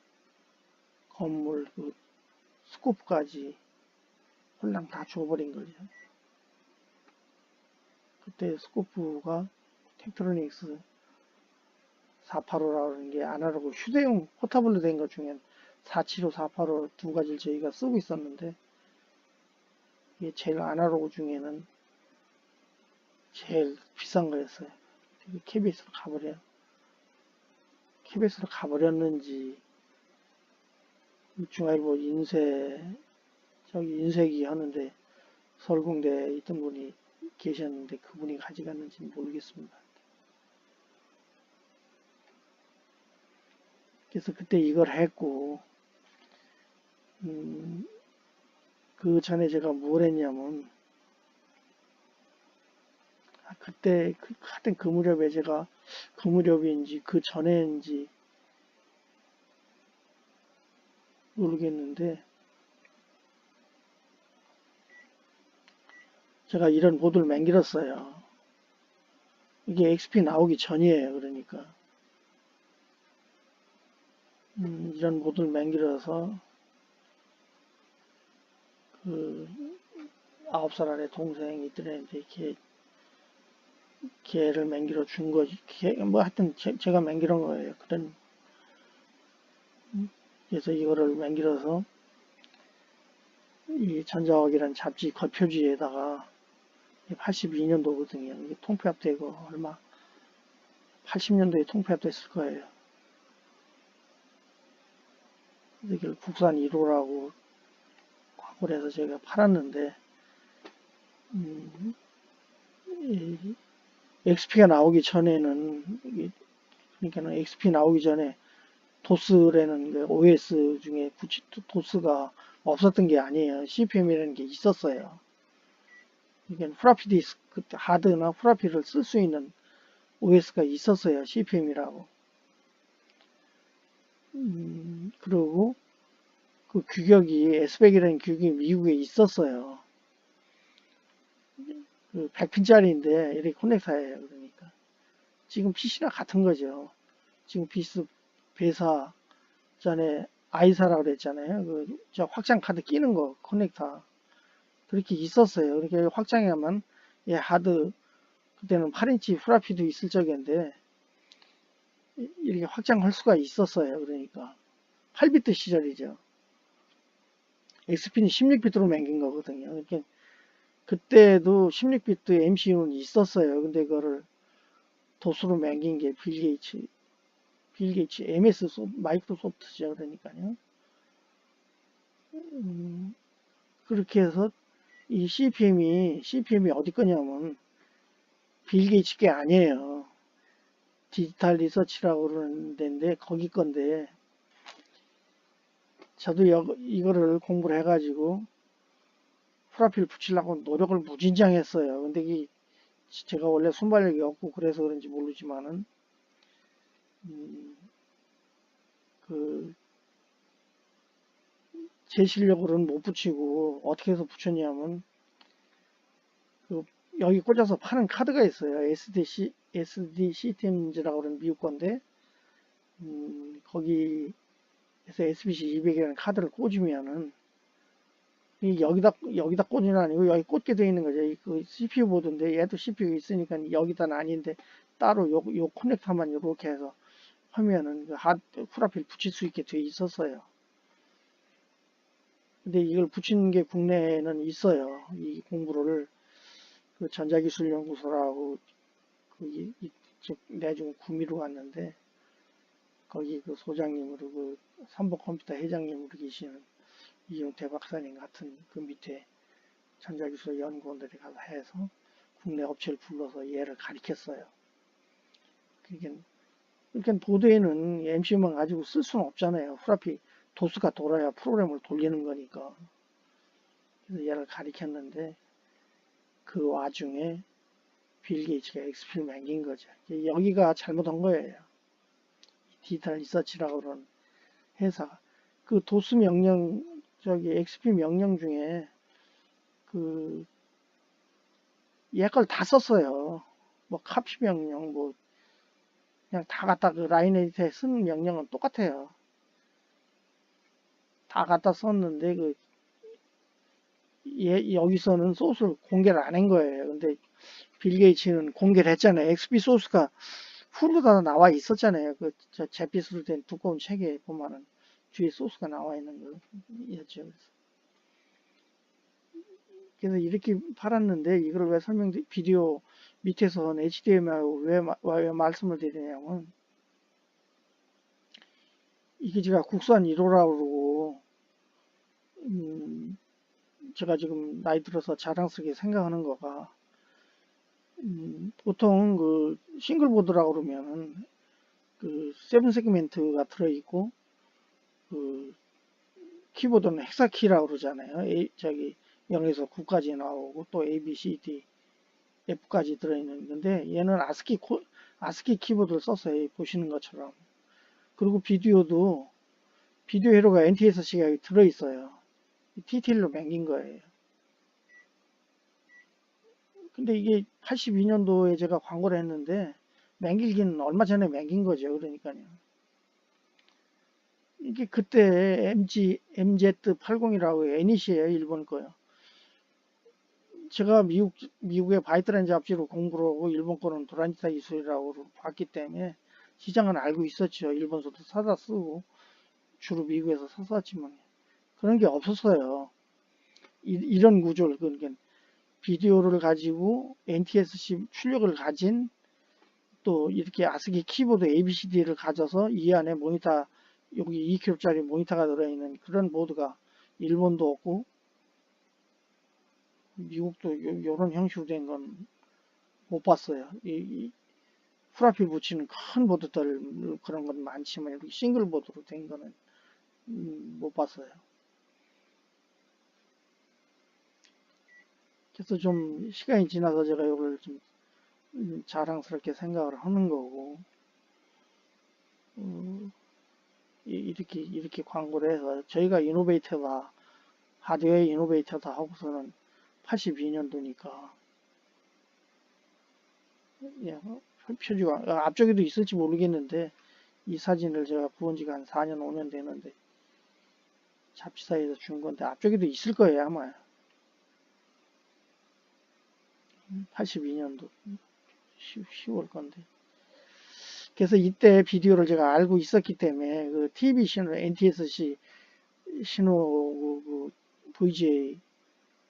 건물 그 스코프까지 홀랑 다 줘버린 거죠. 그때 스코프가 텍트로닉스 485라고 하는 게 아날로그 휴대용 포터블로 된 것 중엔 475, 485 두 가지를 저희가 쓰고 있었는데 이게 제일 아날로그 중에는 제일 비싼 거였어요. KBS로 가버렸는지 중앙일보 인쇄기 하는데 서울공대에 있던 분이 계셨는데 그분이 가져갔는지 모르겠습니다. 그래서 그때 이걸 했고 그 전에 제가 뭘 했냐면 그때 하여튼 그 무렵에 제가 그 무렵인지 그 전에인지 모르겠는데 제가 이런 보드를 만들었어요. 이게 XP 나오기 전이에요. 그러니까 이런 보드를 만들어서 그 9살 아래 동생이 있더랬는데 걔를 만들어 준 거지. 뭐 하여튼 제가 만들어 거예요. 그래서 이거를 만들어서 이 전자학이라는 잡지 겉표지에다가 82년도거든요. 이게 통폐합되고 얼마 80년도에 통폐합됐을 거예요. 이걸 국산 1호라고 광고를 해서 제가 팔았는데 XP가 나오기 전에는 그러니까는 XP 나오기 전에 도스라는 그 OS 중에 도스가 없었던 게 아니에요. CPM이라는 게 있었어요. 이게 프라피 디스크 하드나 프라피를 쓸 수 있는 OS가 있었어요. CPM이라고. 그리고 그 규격이 S백이라는 규격이 미국에 있었어요. 그 100핀짜리인데 이렇게 커넥터예요. 그러니까 지금 PC나 같은 거죠. 지금 배사 전에 아이사라고 그랬잖아요. 저 확장 카드 끼는 거 커넥터 그렇게 있었어요. 그렇게 확장하면 하드 그때는 8인치 프라피도 있을 적인데 이렇게 확장할 수가 있었어요. 그러니까 8비트 시절이죠. XP는 16비트로 만긴 거거든요. 그러니까 그때도 16비트 MCU는 있었어요. 근데 그거를 도수로 만긴 게 빌 게이츠 MS 마이크로소프트죠. 그러니까요. 그렇게 해서 이 CPM이 어디 거냐면 빌 게이츠 게 아니에요. 디지털 리서치라고 그러는 데인데 거기 건데 저도 이거를 공부를 해가지고 프로필 붙이려고 노력을 무진장 했어요. 근데 제가 원래 순발력이 없고 그래서 그런지 모르지만은 제 실력으로는 못 붙이고 어떻게 해서 붙였냐면 여기 꽂아서 파는 카드가 있어요. SD 시스템즈라고 하는 미국 건데 거기에서 SBC200이라는 카드를 꽂으면은 여기다 꽂으는 아니고 여기 꽂게 되어 있는 거죠. 그 CPU 보드인데 얘도 CPU 있으니까 여기다는 아닌데 따로 요 커넥터만 이렇게 해서 하면은 그 프라필 붙일 수 있게 돼 있었어요. 근데 이걸 붙이는 게 국내에는 있어요. 이 공부를 그 전자기술연구소라고 내중 구미로 갔는데 거기 그 소장님으로 그 삼보컴퓨터 회장님으로 계시는 이용태 박사님 같은 그 밑에 전자기술 연구원들이 가서 해서 국내 업체를 불러서 얘를 가르쳤어요. 그러니까 보드에는 MCU만 가지고 쓸 수는 없잖아요. 후라피 도수가 돌아야 프로그램을 돌리는 거니까. 그래서 얘를 가르쳤는데 그 와중에 빌 게이츠가 XP를 남긴 거죠. 여기가 잘못한 거예요. 디지털 리서치라고 그러는 회사가. 그 도스 명령, XP 명령 중에 얘 걸 다 썼어요. 뭐 카피 명령, 뭐 그냥 다 갖다 그 라인 에디터에 쓴 명령은 똑같아요. 다 갖다 썼는데 여기서는 소스를 공개를 안 한 거예요. 근데 빌 게이츠는 공개를 했잖아요. XP 소스가 후로 다 나와 있었잖아요. 저 잿빛으로 된 두꺼운 책에 보면은 뒤에 소스가 나와 있는 거였죠. 그래서 이렇게 팔았는데 이걸 왜 비디오 밑에서 HDMI로 왜 말씀을 드리냐면 이게 제가 국산 1호라고 그러고 제가 지금 나이 들어서 자랑스럽게 생각하는 거가 보통 그 싱글보드라고 그러면은 그 세븐 세그멘트가 들어있고 그 키보드는 헥사키라고 그러잖아요. 0에서 9까지 나오고 또 A, B, C, D, F까지 들어있는 건데 얘는 아스키 키보드를 썼어요. 보시는 것처럼. 그리고 비디오 회로가 NTSC가 들어있어요. TTL로 맹긴 거예요. 근데 이게 82년도에 제가 광고를 했는데 맹길기는 얼마 전에 맹긴 거죠. 그러니까요. 이게 그때 MZ80이라고 애니시에요. 일본 거요. 제가 미국의 바이트라는 잡지로 공부를 하고 일본 거는 도라니타 이술이라고 봤기 때문에 시장은 알고 있었죠. 일본서도 사다 쓰고 주로 미국에서 샀었지만 그런 게 없었어요. 이런 구조를 그러니까 비디오를 가지고 NTSC 출력을 가진 또 이렇게 아스키 키보드 ABCD를 가져서 이 안에 모니터 여기 2kg짜리 모니터가 들어있는 그런 보드가 일본도 없고 미국도 요런 형식으로 된 건 못 봤어요. 후라피 붙이는 큰 보드들 그런 건 많지만 이렇게 싱글 보드로 된 거는 못 봤어요. 그래서 좀 시간이 지나서 제가 이걸 좀 자랑스럽게 생각을 하는 거고 이렇게 광고를 해서 저희가 이노베이터다 하드웨어 이노베이터다 하고서는 82년도니까 예, 표지가 앞쪽에도 있을지 모르겠는데 이 사진을 제가 구한 지가 한 4년 5년 되는데 잡지사에서 준 건데 앞쪽에도 있을 거예요 아마 82년도 10월 건데 그래서 이때 비디오를 제가 알고 있었기 때문에 그 TV 신호 NTSC 신호 그 VGA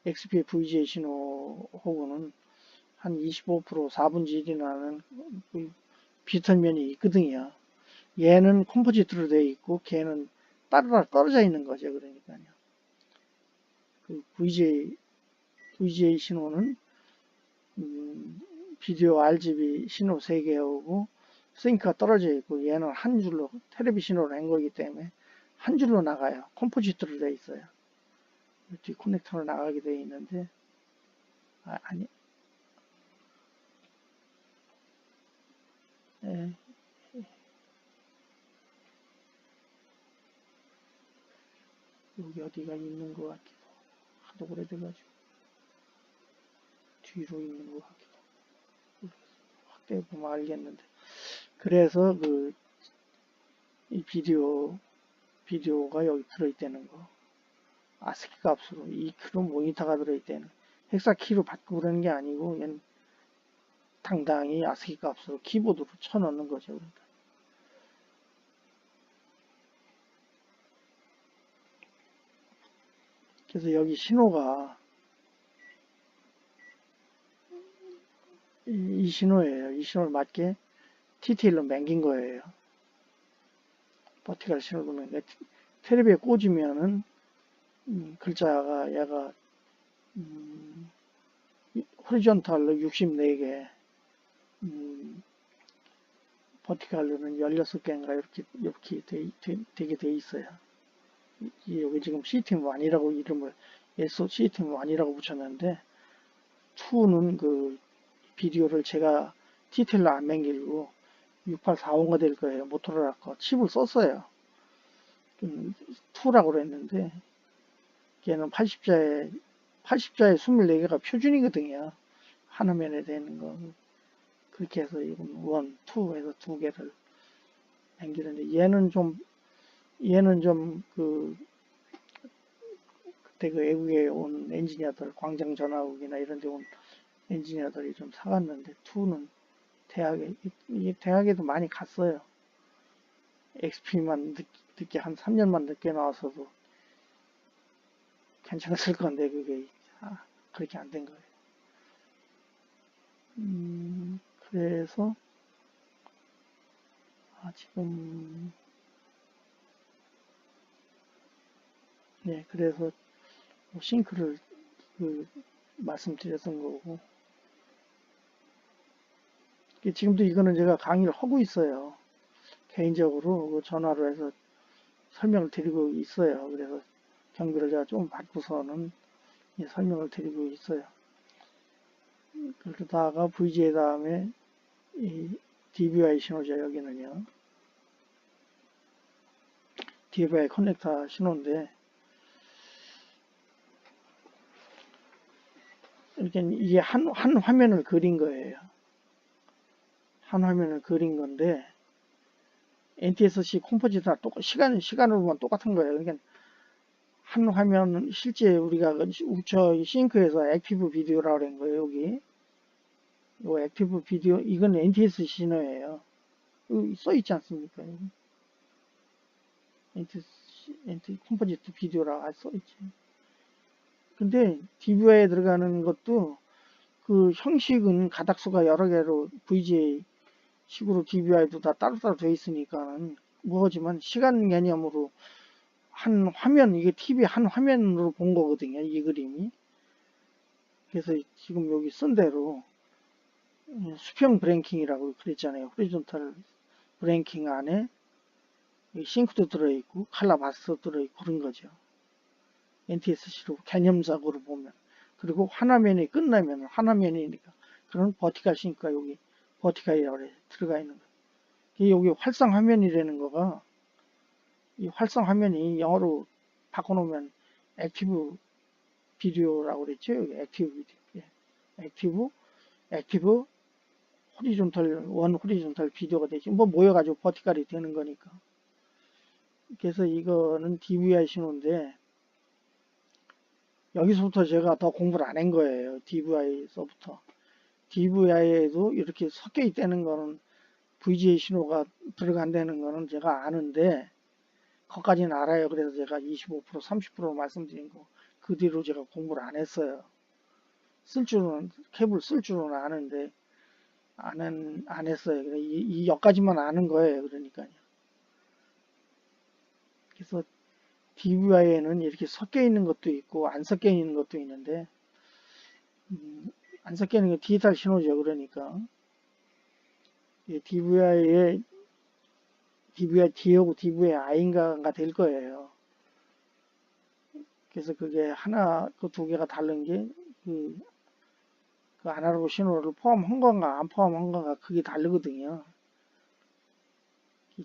XP VGA 신호하고는 한 25% 4분의 1이 나는 그 비슷한 면이 있거든요. 얘는 컴포지트로 되어 있고 걔는 따로 떨어져 있는 거죠. 그러니까요. 그 VGA 신호는 비디오 RGB 신호 3개하고 싱크가 떨어져 있고 얘는 한 줄로 텔레비 신호를 낸 거기 때문에 한 줄로 나가요. 컴포지트로 되어 있어요. 뒤 커넥터로 나가게 되어 있는데 아니 예, 여기 어디가 있는 것 같기도 하도 오래돼가지고 뒤로 있는 것 같기도 확대해 보면 알겠는데 그래서 그 이 비디오가 여기 들어있다는 거 아스키 값으로 2kg 모니터가 들어있다는 헥사키로 받고 그러는 게 아니고 얘는 당당히 아스키 값으로 키보드로 쳐넣는 거죠. 그러니까. 그래서 여기 신호가 이 신호예요. 이 신호를 맞게 TTL로 맹긴 거예요. 버티컬 신호를 보면 텔레비에 꽂으면은 글자가 얘가 호리존탈로 64개 버티컬로는 16개인가 이렇게 되게 돼 있어요. 여기 지금 CTM1이라고 이름을 CTM1이라고 붙였는데 2는 그 비디오를 제가 TTL로 안 맹길고 6845가 될 거예요. 모토로라 거 칩을 썼어요. 2라고 그랬는데 걔는 80자에 24개가 표준이거든요. 하나면에 되는 거. 그렇게 해서 이건 1, 2 해서 2개를 남기는데 얘는 좀 그때 그 외국에 온 엔지니어들 광장 전화국이나 이런 데 온 엔지니어들이 좀 사갔는데 2는 이게 대학에도 많이 갔어요. XP만 늦게 한 3년만 늦게 나와서도 괜찮았을 건데 그게 그렇게 안 된 거예요. 그래서 지금 네 그래서 싱크를 말씀드렸던 거고 지금도 이거는 제가 강의를 하고 있어요. 개인적으로 전화로 해서 설명을 드리고 있어요. 그래서 경비를 제가 좀 받고서는 설명을 드리고 있어요. 그러다가 VGA 다음에 이 DVI 신호죠. 여기는요. DVI 커넥터 신호인데 이렇게 이게 한 화면을 그린 거예요. 한 화면을 그린 건데 NTSC 컴포지트나 시간으로 보면 똑같은 거예요. 그러니까 한 화면은 실제 우리가 저 싱크에서 액티브 비디오라고 그런 거예요. 여기 이 액티브 비디오 이건 NTSC 신호예요. 여기 써 있지 않습니까? NTSC 컴포지트 비디오라고 써 있지. 근데 DVI에 들어가는 것도 그 형식은 가닥수가 여러 개로 VGA 식으로 DVI도 다 따로따로 되어 있으니까는 뭐지만 시간 개념으로 한 화면, 이게 TV 한 화면으로 본 거거든요, 이 그림이. 그래서 지금 여기 쓴 대로 수평 브랭킹이라고 그랬잖아요. 호리존탈 브랭킹 안에 싱크도 들어있고 칼라 마스도 들어있고 그런 거죠. NTSC로 개념적으로 보면. 그리고 하나면이 끝나면 하나면이니까 그런 버티컬 싱크가 여기 버티컬이라고 들어가 있는 거예요. 여기 활성 화면이라는 거가 이 활성 화면이 영어로 바꿔놓으면 액티브 비디오라고 그랬죠. 여기 액티브 비디오. 액티브 호리존탈 비디오가 되지. 뭐 모여가지고 버티컬이 되는 거니까. 그래서 이거는 DVI 신호인데 여기서부터 제가 더 공부를 안 한 거예요. DVI서부터. DVI에도 이렇게 섞여 있다는 거는 VGA 신호가 들어간다는 거는 제가 아는데 거기까지는 알아요. 그래서 제가 25% 30% 말씀드린 거 그 뒤로 제가 공부를 안 했어요. 캡을 쓸 줄은 아는데 안 했어요. 이 여기까지만 아는 거예요. 그러니까요. 그래서 DVI에는 이렇게 섞여 있는 것도 있고 안 섞여 있는 것도 있는데 안 섞여 있는 게 디지털 신호죠. 그러니까 DVI D하고 DVI I인가가 될 거예요. 그래서 그게 그 두 개가 다른 게 그 아날로그 신호를 포함한 건가 안 포함한 건가 그게 다르거든요.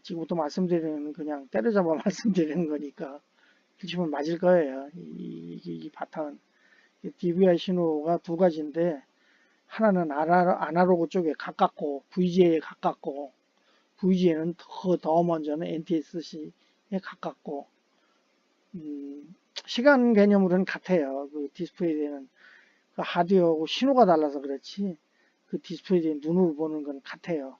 지금부터 말씀드리는 그냥 때려잡아 말씀드리는 거니까 그치면 맞을 거예요. 이 바탕은 DVI 신호가 두 가지인데 하나는 아날로그 쪽에 가깝고 VGA에 가깝고 VGA는 더 먼저는 NTSC에 가깝고 시간 개념으로는 같아요. 그 디스플레이에는 그 하드웨어하고 신호가 달라서 그렇지 그 디스플레이에 눈으로 보는 건 같아요.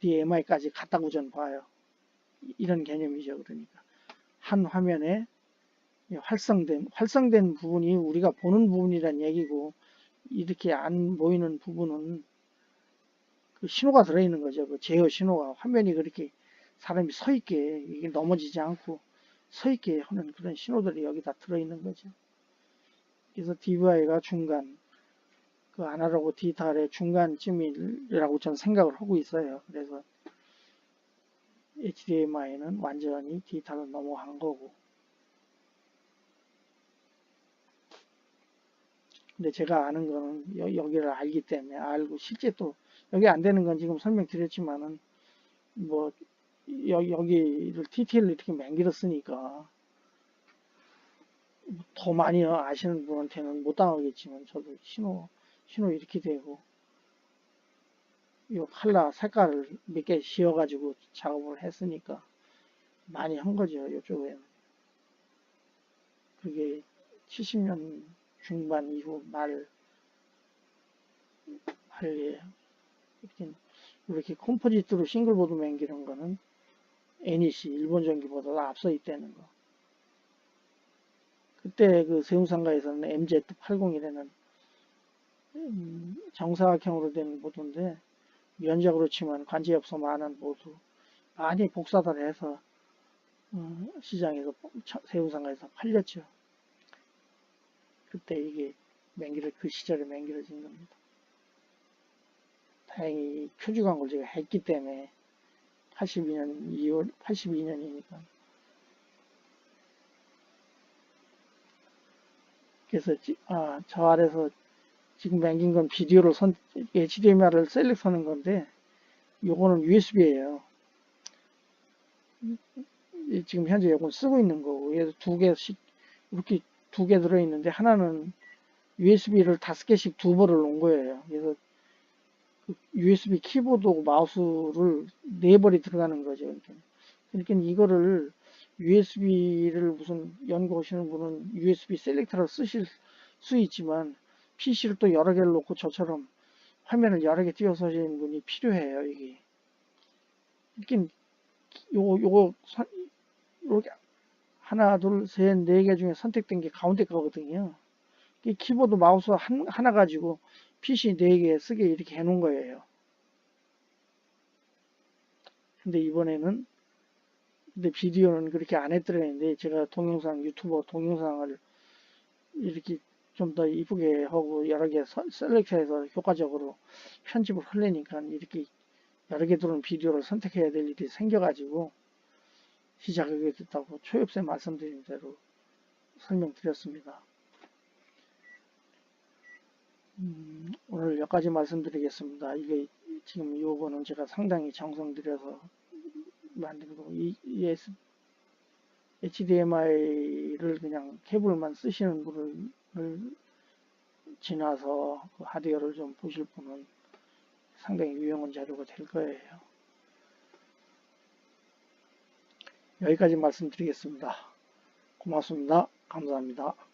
HDMI까지 같다고 전 봐요. 이런 개념이죠. 그러니까 한 화면에 활성된 부분이 우리가 보는 부분이란 얘기고 이렇게 안 보이는 부분은 그 신호가 들어있는 거죠. 그 제어 신호가 화면이 그렇게 사람이 서 있게 이게 넘어지지 않고 서 있게 하는 그런 신호들이 여기 다 들어있는 거죠. 그래서 DVI가 중간, 그 아날로그 디지털의 중간쯤이라고 저는 생각을 하고 있어요. 그래서 HDMI는 완전히 디지털로 넘어간 거고. 근데 제가 아는 거는 여기를 알기 때문에 알고 실제 또 여기 안 되는 건 지금 설명드렸지만은 뭐 여기를 TTL을 이렇게 맹길었으니까 더 많이 아시는 분한테는 못 당하겠지만 저도 신호 이렇게 되고 이 칼라 색깔을 몇 개 씌워가지고 작업을 했으니까 많이 한 거죠. 이쪽에는 그게 70년 중반 이후 말에 이렇게 컴포지트로 싱글보드 맹기는 거는 NEC 일본 전기보다 앞서 있다는 거. 그때 그 세운상가에서는 MZ80이라는 정사각형으로 된 보드인데 면적으로 치면 관제엽서 많은 보드 많이 복사를 해서 시장에서 세운상가에서 팔렸죠. 그때 이게 그 시절에 맹기러진 겁니다. 다행히 표주 광고를 제가 했기 때문에 82년 2월 82년이니까 그래서 저 아래서 지금 맹긴 건 비디오를 HDMI를 셀렉하는 건데 요거는 USB예요. 지금 현재 요건 쓰고 있는 거고 얘도 두 개씩 이렇게 두 개 들어있는데 하나는 USB를 5개씩 두 벌을 놓은 거예요. 그래서 USB 키보드하고 마우스를 4벌이 들어가는 거죠. 그러니까 이거를 USB를 무슨 연구하시는 분은 USB 셀렉터를 쓰실 수 있지만 PC를 또 여러 개를 놓고 저처럼 화면을 여러 개 띄워서 하시는 분이 필요해요. 이게. 그러니까 요거 이렇게 하나, 둘, 셋, 4개 중에 선택된 게 가운데 거거든요. 키보드 마우스 하나 가지고 PC 4개 쓰게 이렇게 해놓은 거예요. 근데 이번에는 근데 비디오는 그렇게 안 했더랬는데 제가 동영상 유튜버 동영상을 이렇게 좀 더 이쁘게 하고 여러 개 셀렉트해서 효과적으로 편집을 하려니까 이렇게 여러 개 들어온 비디오를 선택해야 될 일이 생겨가지고 시작하게 됐다고 초엽에 말씀드린 대로 설명드렸습니다. 오늘 여기까지 말씀드리겠습니다. 이게 지금 요거는 제가 상당히 정성 들여서 만든 거고 이 HDMI를 그냥 케이블만 쓰시는 분을 지나서 그 하드웨어를 좀 보실 분은 상당히 유용한 자료가 될 거예요. 여기까지 말씀드리겠습니다. 고맙습니다. 감사합니다.